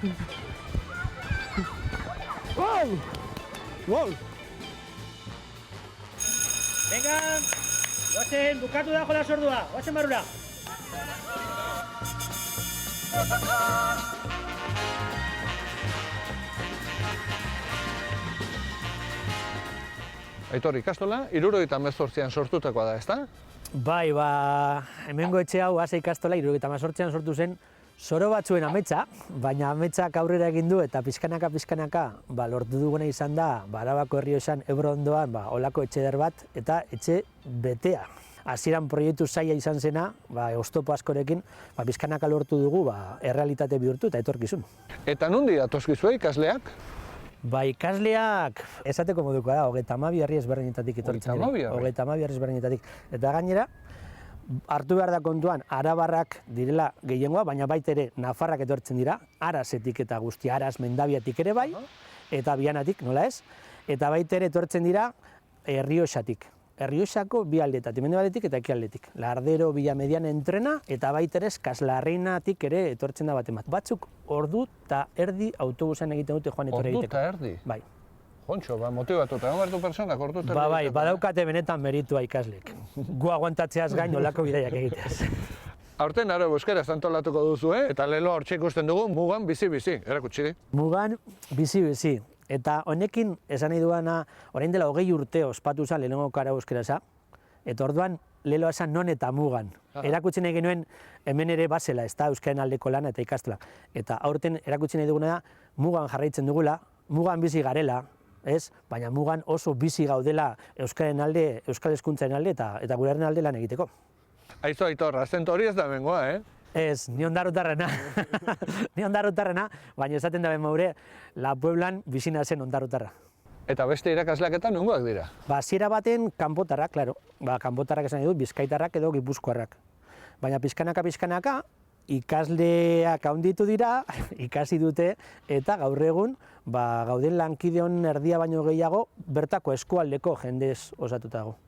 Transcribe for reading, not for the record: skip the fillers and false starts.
Gol! Gol! Venga, goazen, bukatu da jolas ordua, goazen barrura. Aitor, ikastola, 78an sortutakoa da, ezta? Bai, hemengo etxe hau Ase ikastola 78an sortu zen zoro batzuen ametsa, baina ametsak aurrera egin du eta pizkanaka lortu duguna izan da Arabako Errioxan Ebro ondoan olako etxe eder bat eta etxe betea. Hasieran proiektu zaila izan zena, oztopo askorekin, pizkanaka lortu dugu errealitate bihurtu eta etorkizun. Eta nondi datozkizue ikasleak? Ikasleak esateko modukoa da, 32 herri ezberdinetatik etortzen dira. 32 herri ezberdinetatik. Eta gainera, hartu behar da kontuan, arabarrak direla gehiengoa, baina baita ere nafarrak etortzen dira, Arasetik eta guzti, Aras, Mendabiatik ere bai, eta Bianatik, nola ez? Eta baita ere etortzen dira Errioxatik. Errioxako bi aldetatik, mendebaldetik eta ekialdetik. Lardero, Villamedian entrena, eta baita ere Kaslarreinatik ere etortzen da batemat. Batzuk ordu eta erdi autobusean egiten dute joan etorri egiteko. Ordu eta erdi? Bai. Jontxo, motibatuta, egon bertu personak ordu eta erdi? Bai, badaukate benetan meritua ikaslek. Gu aguantatzeaz gain olako bidaiak egiteaz. Aurten aro euskaraz antolatuko duzu, eta lelo hortxe ikusten dugu mugan bizi-bizi, erakutsi di? Mugan bizi-bizi. Eta honekin esan nahi duana, orain dela 20 urte ospatu zen lehenengo kara euskaraza, eta orduan leloa esan non eta mugan. Erakutsi nahi genuen hemen ere basela, ez da euskaren aldeko lana eta ikastola. Eta aurten erakutsi nahi duguna da, mugan jarraitzen dugula, mugan bizi garela, ez? Baina mugan oso bizi gaudela euskaren alde, euskal hezkuntzaren alde eta guraren alde lan egiteko. Aizu, Aitor, azento hori ez da bengoa, Ez, ni ondarrutarrena. Ni ondarrutarrena, baina esaten da maure, La Pueblan bizina zen ondarrutarra. Eta beste irakasleak eta nongoak dira? Hasiera baten kanpotarrak, klaro. Kanpotarrak esan nahi dut, bizkaitarrak edo gipuzkoarrak. Baina pizkanaka, ikasleak handitu dira, ikasi dute, eta gaur egun, gauden lankideon erdia baino gehiago, bertako eskualdeko jendez osatuta dago.